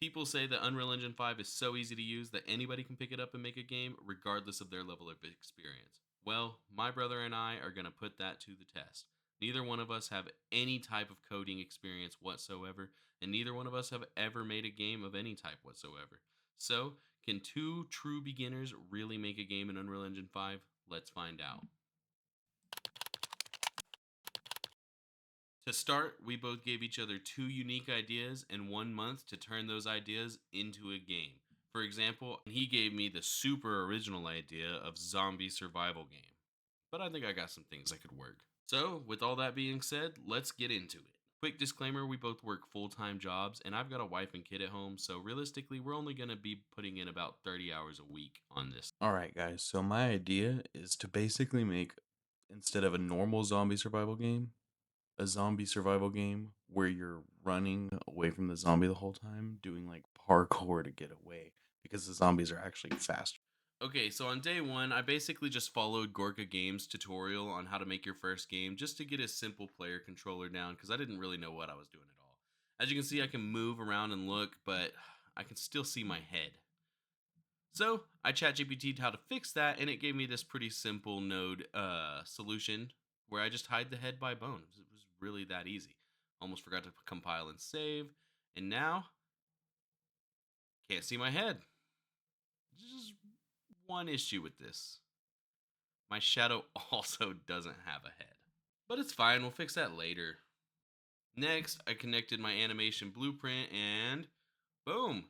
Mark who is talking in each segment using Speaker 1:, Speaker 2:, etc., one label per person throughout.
Speaker 1: People say that Unreal Engine 5 is so easy to use that anybody can pick it up and make a game, regardless of their level of experience. Well, my brother and I are going to put that to the test. Neither one of us have any type of coding experience whatsoever, and neither one of us have ever made a game of any type whatsoever. So, can two true beginners really make a game in Unreal Engine 5? Let's find out. To start, we both gave each other two unique ideas and 1 month to turn those ideas into a game. For example, he gave me the super original idea of zombie survival game. But I think I got some things that could work. So, with all that being said, let's get into it. Quick disclaimer, we both work full-time jobs and I've got a wife and kid at home, so realistically, we're only going to be putting in about 30 hours a week on this.
Speaker 2: All right, guys. So my idea is to basically make, instead of a normal zombie survival game, a zombie survival game where you're running away from the zombie the whole time, doing like parkour to get away because the zombies are actually faster.
Speaker 1: Okay, so on day one, I basically just followed Gorka Games' tutorial on how to make your first game just to get a simple player controller down because I didn't really know what I was doing at all. As you can see, I can move around and look, but I can still see my head. So I chat GPT'd how to fix that, and it gave me this pretty simple node solution where I just hide the head by bones. It was really that easy. Almost forgot to compile and save, and now can't see my head. Just one issue with this. My shadow also doesn't have a head. But it's fine, we'll fix that later. Next, I connected my animation blueprint and boom!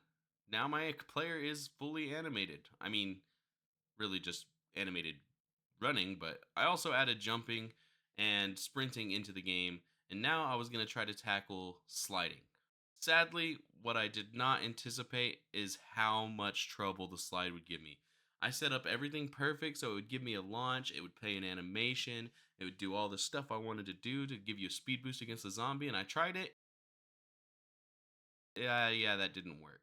Speaker 1: Now my player is fully animated. I mean, really just animated running, but I also added jumping and sprinting into the game, and now I was going to try to tackle sliding. Sadly, what I did not anticipate is how much trouble the slide would give me. I set up everything perfect so it would give me a launch, it would play an animation, it would do all the stuff I wanted to do to give you a speed boost against the zombie, and I tried it. Yeah, that didn't work.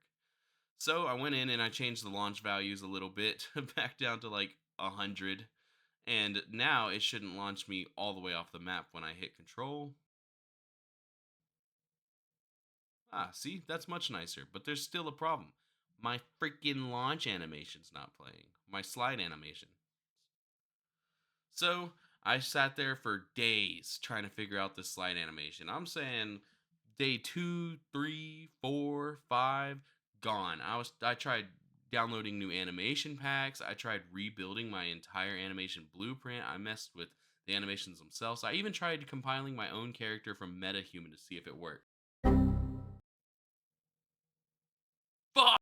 Speaker 1: So I went in and I changed the launch values a little bit back down to like 100. And now it shouldn't launch me all the way off the map when I hit control. Ah, see, that's much nicer, but there's still a problem. My freaking launch animation's not playing. My slide animation. So I sat there for days trying to figure out this slide animation. I'm saying day two, three, four, five, gone. I tried downloading new animation packs. I tried rebuilding my entire animation blueprint. I messed with the animations themselves. I even tried compiling my own character from MetaHuman to see if it worked. Fuck!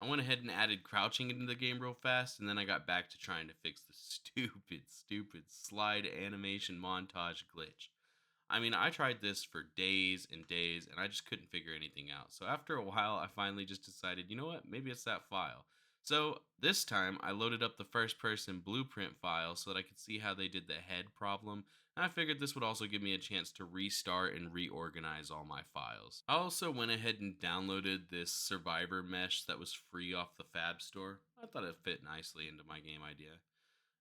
Speaker 1: I went ahead and added crouching into the game real fast, and then I got back to trying to fix the stupid slide animation montage glitch. I mean, I tried this for days and days, and I just couldn't figure anything out. So after a while, I finally just decided, you know what, maybe it's that file. So this time, I loaded up the first person blueprint file so that I could see how they did the head problem. And I figured this would also give me a chance to restart and reorganize all my files. I also went ahead and downloaded this survivor mesh that was free off the Fab store. I thought it fit nicely into my game idea.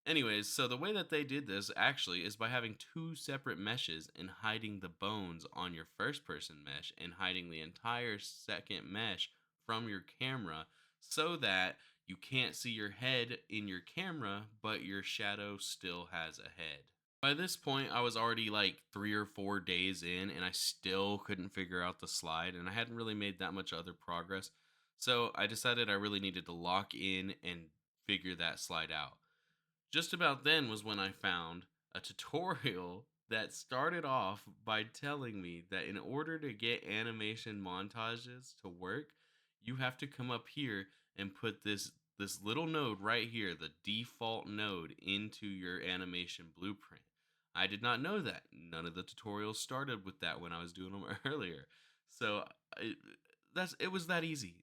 Speaker 1: Anyways, so the way that they did this actually is by having two separate meshes and hiding the bones on your first person mesh and hiding the entire second mesh from your camera so that you can't see your head in your camera, but your shadow still has a head. By this point, I was already like 3 or 4 days in and I still couldn't figure out the slide, and I hadn't really made that much other progress. So I decided I really needed to lock in and figure that slide out. Just about then was when I found a tutorial that started off by telling me that in order to get animation montages to work, you have to come up here and put this little node right here, the default node, into your animation blueprint. I did not know that. None of the tutorials started with that when I was doing them earlier. So it, it was that easy.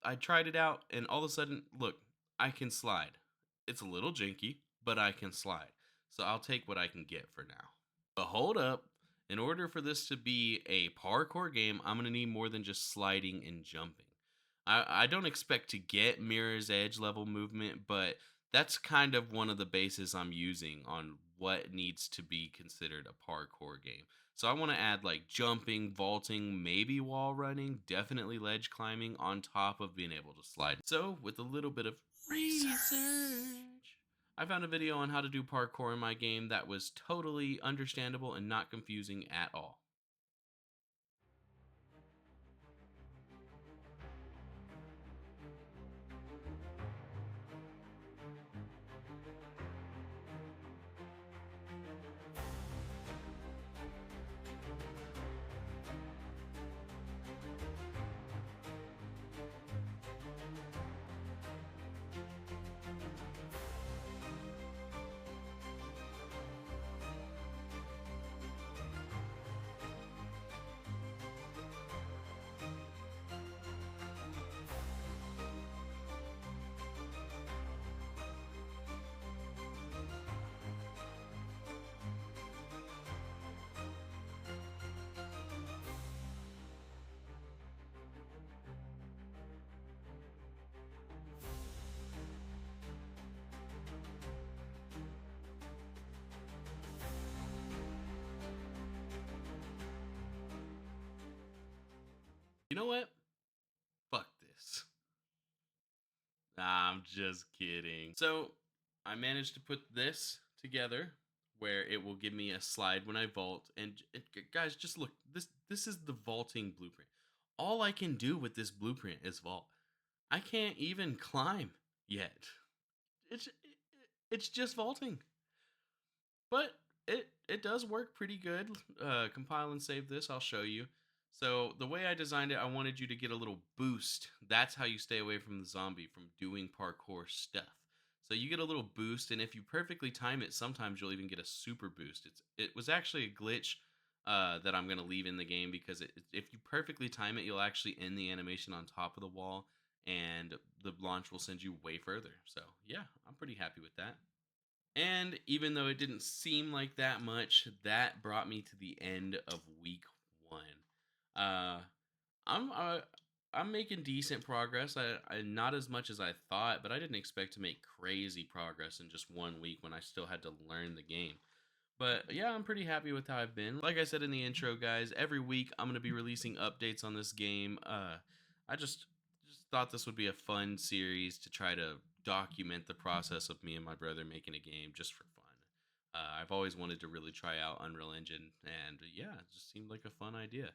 Speaker 1: I tried it out and all of a sudden, look, I can slide. It's a little janky, but I can slide. So I'll take what I can get for now. But hold up. In order for this to be a parkour game, I'm going to need more than just sliding and jumping. I don't expect to get Mirror's Edge level movement, but that's kind of one of the bases I'm using on what needs to be considered a parkour game. So I want to add like jumping, vaulting, maybe wall running, definitely ledge climbing on top of being able to slide. So with a little bit of research, I found a video on how to do parkour in my game that was totally understandable and not confusing at all. You know what? Fuck this. Nah, I'm just kidding. So I managed to put this together where it will give me a slide when I vault. And guys, just look. This is the vaulting blueprint. All I can do with this blueprint is vault. I can't even climb yet. It's just vaulting. But it does work pretty good. Compile and save this. I'll show you. So the way I designed it, I wanted you to get a little boost. That's how you stay away from the zombie from doing parkour stuff. So you get a little boost, and if you perfectly time it, sometimes you'll even get a super boost. It was actually a glitch that I'm gonna leave in the game because if you perfectly time it, you'll actually end the animation on top of the wall, and the launch will send you way further. So yeah, I'm pretty happy with that. And even though it didn't seem like that much, that brought me to the end of week 1. Uh, I'm uh, I'm making decent progress. I not as much as I thought, but I didn't expect to make crazy progress in just 1 week when I still had to learn the game. But yeah, I'm pretty happy with how I've been. Like I said in the intro, guys, every week I'm gonna be releasing updates on this game. I just thought this would be a fun series to try to document the process of me and my brother making a game just for fun. I've always wanted to really try out Unreal Engine, and yeah, it just seemed like a fun idea.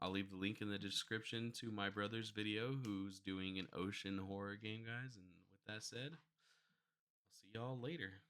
Speaker 1: I'll leave the link in the description to my brother's video, who's doing an ocean horror game, guys. And with that said, I'll see y'all later.